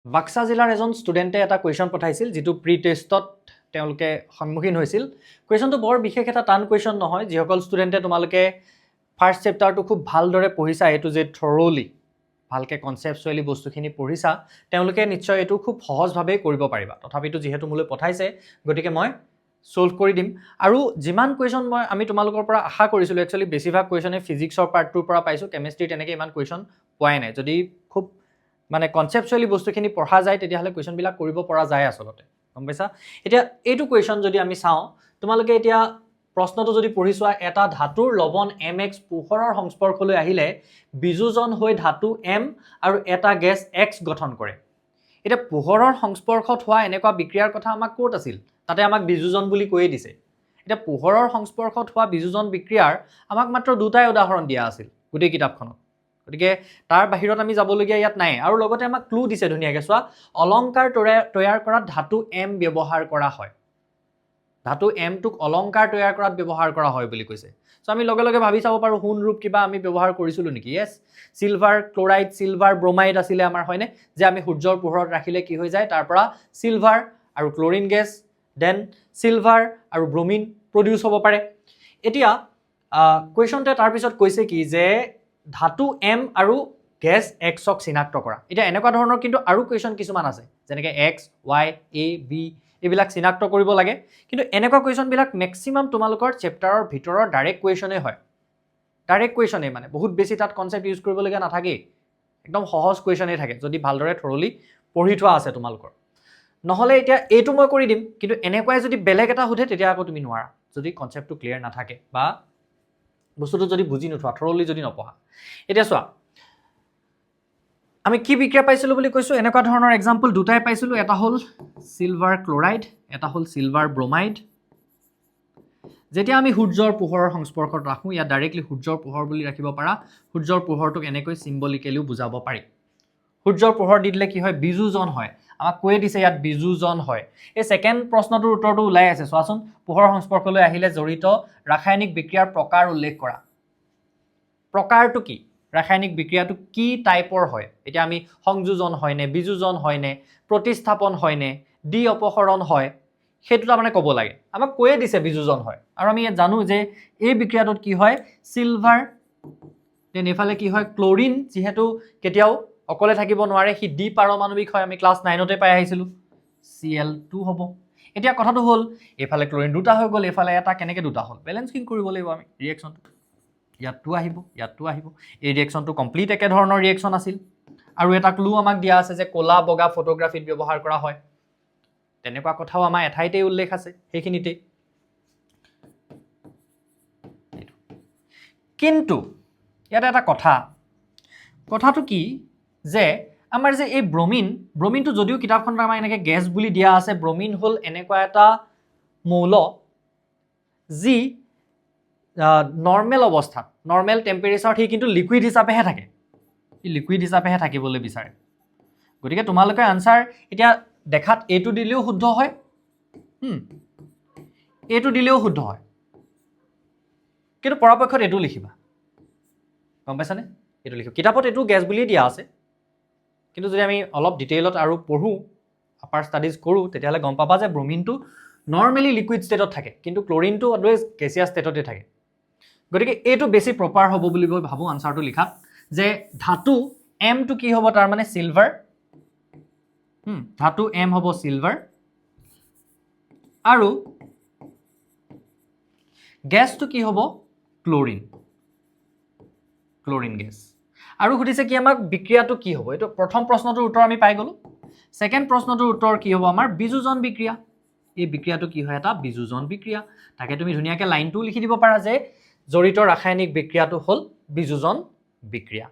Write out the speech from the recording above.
বাক্সা জিলাৰ এজন ষ্টুডেণ্টে এটা কুৱেশ্যন পঠাইছিল যিটো প্ৰি টেষ্টত তেওঁলোকে সন্মুখীন হৈছিল কুৱেশ্যনটো বৰ বিশেষ এটা টান কুৱেশ্যন নহয় যিসকল ষ্টুডেণ্টে তোমালোকে ফাৰ্ষ্ট চেপ্টাৰটো খুব ভালদৰে পঢ়িছা এটো যে থৰলি ভালকে কনসেপচুৱেলি বস্তুখিনি পঢ়িছা তেওঁলোকে নিশ্চয় এটো খুব সহজভাৱে কৰিব পাৰিবা তথাপিতো যেহেতু মোলৈ পঠাইছে গতিকে মই সলভ কৰি দিম আৰু যিমান কুৱেশ্যন মই আমি তোমালোকৰ পৰা আশা কৰিছিলো একচুয়ালি বেছিভাগ কুৱেশ্যনে ফিজিক্সৰ পাৰ্টটোৰ পৰা পাইছো কেমিষ্ট্ৰি তেনেকৈ ইমান কুৱেশ্যন পোৱাই নাই যদি খুব মানে কনসেপচুৱেলি বস্তুখিনি পঢ়া যায় তেতিয়াহলে কুৱেশ্যন বিলাক কৰিব পৰা যায় আসলতে গম পাইছা এতিয়া এইটো কুৱেশ্যন যদি আমি চাও তোমালোকে এতিয়া প্ৰশ্নটো যদি পঢ়িছোৱা এটা ধাতুৰ লৱণ mx পোহৰৰ সংস্পৰ্শলৈ আহিলে বিযোজন হৈ ধাতু m আৰু এটা গেছ x গঠন কৰে এটা পোহৰৰ সংস্পৰ্শত হোৱা এনেকুৱা বিক্ৰিয়াৰ কথা আমাক ক'ত আছিল তাতে আমাক বিযোজন বুলি কৈয়ে দিছে এটা পোহৰৰ সংস্পৰ্শত হোৱা বিযোজন বিক্ৰিয়াৰ আমাক মাত্ৰ দুটাই উদাহৰণ দিয়া আছিল গোটেই কিতাপখনত গতিকে তাৰ বাহিৰত আমি যাবলগীয়া ইয়াত নাই আৰু লগতে আমাক ক্লু দিছে ধুনীয়াকৈ চোৱা অলংকাৰ তৈয়াৰ কৰাত ধাতু m ব্যৱহাৰ কৰা হয় ধাতু m টুক অলংকাৰ তৈয়াৰ কৰাত ব্যৱহাৰ কৰা হয় বুলি কৈছে সো আমি লগে লগে ভাবি চাব পাৰো হুন ৰূপ কিবা আমি ব্যৱহাৰ কৰিছিলো নেকি yes silver chloride silver bromide আছিল আমাৰ হয়নে যে আমি সূৰ্যৰ পোহৰত ৰাখিলে কি হৈ যায় তাৰ পৰা সিলভাৰ আৰু ক্লোৰিন গেছ দেন সিলভাৰ আৰু ব্ৰোমিন প্ৰডিউস হ'ব পাৰে এতিয়া কোৱেশ্যনতে তাৰ পিছত কৈছে কি যে ধাতু m আৰু গেছ x ক চিনাক্ত কৰা এটা এনেকুৱা ধৰণৰ কিন্তু আৰু কোৱেশ্যন কিছুমান আছে যেনেকৈ x y a b এইবিলাক চিনাক্ত কৰিব লাগে কিন্তু এনেকুৱা কোৱেশ্যন বিলাক ম্যাক্সিমাম তোমালোকৰ চেপ্টাৰৰ ভিতৰৰ ডাইৰেক্ট কোৱেশ্যনে হয় ডাইৰেক্ট কোৱেশ্যনে মানে বহুত বেছি তাত কনসেপ্ট ইউজ কৰিব লগা নাথাকে একদম সহজ কোৱেশ্যনে থাকে যদি ভালদৰে থৰলি পঢ়ি থোৱা আছে তোমালোকৰ নহলে এতিয়া এইটো মই কৰি দিম কিন্তু এনেকুৱাই যদি বেলেগ এটা হুধে তেতিয়া আকৌ তুমি নোৱাৰা যদি কনসেপ্টটো ক্লিয়াৰ নাথাকে বা বস্তুটো যদি বুজি নোথোৱা থৰলি যদি নপঢ়া এতিয়া চোৱা আমি কি বিক্ৰিয়া পাইছিলো বুলি কৈছো এনেকুৱা ধৰণৰ एग्जांपल দুটাই পাইছিলো এটা হল সিলভাৰ ক্লোৰাইড এটা হল সিলভাৰ ব্ৰোমাইড যেতিয়া আমি সূৰ্যৰ পোহৰৰ সংস্পৰ্শত ৰাখো ইয়া ডাইৰেক্টলি সূৰ্যৰ পোহৰ বুলি ৰাখিব পাৰা সূৰ্যৰ পোহৰটোক এনেকৈ সিম্বলিকেলিও বুজাব পাৰি সূৰ্যৰ পোহৰ দিলে কি হয় বিযোজন হয় আমাক কৈ দিছে ইয়াত বিযোজন হয় এই সেকেন্ড প্ৰশ্নটোৰ উত্তৰটো ওলাই আছে চোৱাচোন পোহৰৰ সংস্পৰ্শলৈ আহিলে জড়িত ৰাসায়নিক বিক্ৰিয়াৰ প্ৰকাৰ উল্লেখ কৰা প্ৰকাৰটো কি ৰাসায়নিক বিক্ৰিয়াটো কি টাইপৰ হয় এটা আমি সংযোজন হয় নে বিযোজন হয় নে প্ৰতিস্থাপন হয় নে ডি অপহৰণ হয় হেতুটা মানে ক'ব লাগে আমাক কৈয়ে দিছে বিযোজন হয় আৰু আমি জানো যে এই বিক্ৰিয়াটোত কি হয় সিলভাৰ দেন এফালে কি হয় ক্লোৰিন যেহেতু কেতিয়াও অকলে থাকিব নোৱাৰে হি ডি পাৰমাণবিক হয় আমি ক্লাস 9 তে পাই আহিছিলো Cl2 হ'ব এতিয়া কথাটো হল এফালে ক্লোৰিন দুটা হৈ গল এফালে এটা কেনেকে দুটা হল ব্যালেন্সিং কৰিব লাগিব আমি ৰিঅ্যাকচনটো ইয়াতটো আহিব এই ৰিঅ্যাকচনটো কমপ্লিট একে ধৰণৰ ৰিঅ্যাকচন আছিল আৰু এটা ক্লু আমাক দিয়া আছে যে কোলা বগা ফটোগ্ৰাফিত ব্যৱহাৰ কৰা হয় তেনেকুৱা কথাও আমাৰ এঠাইতে উল্লেখ আছে হেখিনিতে কিন্তু ইয়াত এটা কথাটো কি যে আমাৰ যে এই ব্ৰোমিনটো যদিও কিতাপখনত আমাৰ এনেকৈ গেছ বুলি দিয়া আছে ব্ৰোমিন হল এনেকুৱা এটা মৌল যি নৰ্মেল অৱস্থাত নৰ্মেল টেম্পাৰেচাৰত হি কিন্তু লিকুইড হিচাপেহে থাকে ই লিকুইড হিচাপেহে থাকিবলৈ বিচাৰে গতিকে তোমালোকে আনসাৰ এতিয়া দেখাত এটো দিলেও শুদ্ধ হয় এটো দিলেও শুদ্ধ হয় কিন্তু পৰাপক্ষত এটো লিখিবা গম পাইছানে এটো লিখো কিতাপত এটো গেছ বুলি দিয়া আছে কিন্তু যদি আমি অলপ ডিটেইলত আৰু পঢ়ো আপাৰ ষ্টাডিজ কৰো তেতিয়ালে গম পাবা যে ব্ৰোমিনটো নৰ্মেলি লিকুইড ষ্টেটত থাকে কিন্তু ক্লোৰিনটো অলৱেজ গেছিয়াছ ষ্টেটতে থাকে গতিকে এটো বেছি প্ৰপাৰ হ'ব বুলি মই ভাবো আনসাৰটো লিখাত যে ধাতু m টু কি হ'ব তাৰ মানে সিলভাৰ ধাতু m হ'ব সিলভাৰ আৰু গেছটো কি হ'ব ক্লোৰিন গেছ আৰু সুধিছে কি আমাক বিক্ৰিয়াটো কি হ'ব এটো প্ৰথম প্ৰশ্নটোৰ উত্তৰ আমি পাই গলো সেকেন্ড প্ৰশ্নটোৰ উত্তৰ কি হ'ব আমাৰ বিযোজন বিক্ৰিয়া এই বিক্ৰিয়াটো কি হয় এটা বিযোজন বিক্ৰিয়া তাকে তুমি ধুনীয়াকৈ লাইনটো লিখি দিব পাৰা যে জড়িত ৰাসায়নিক বিক্ৰিয়াটো হল বিযোজন বিক্ৰিয়া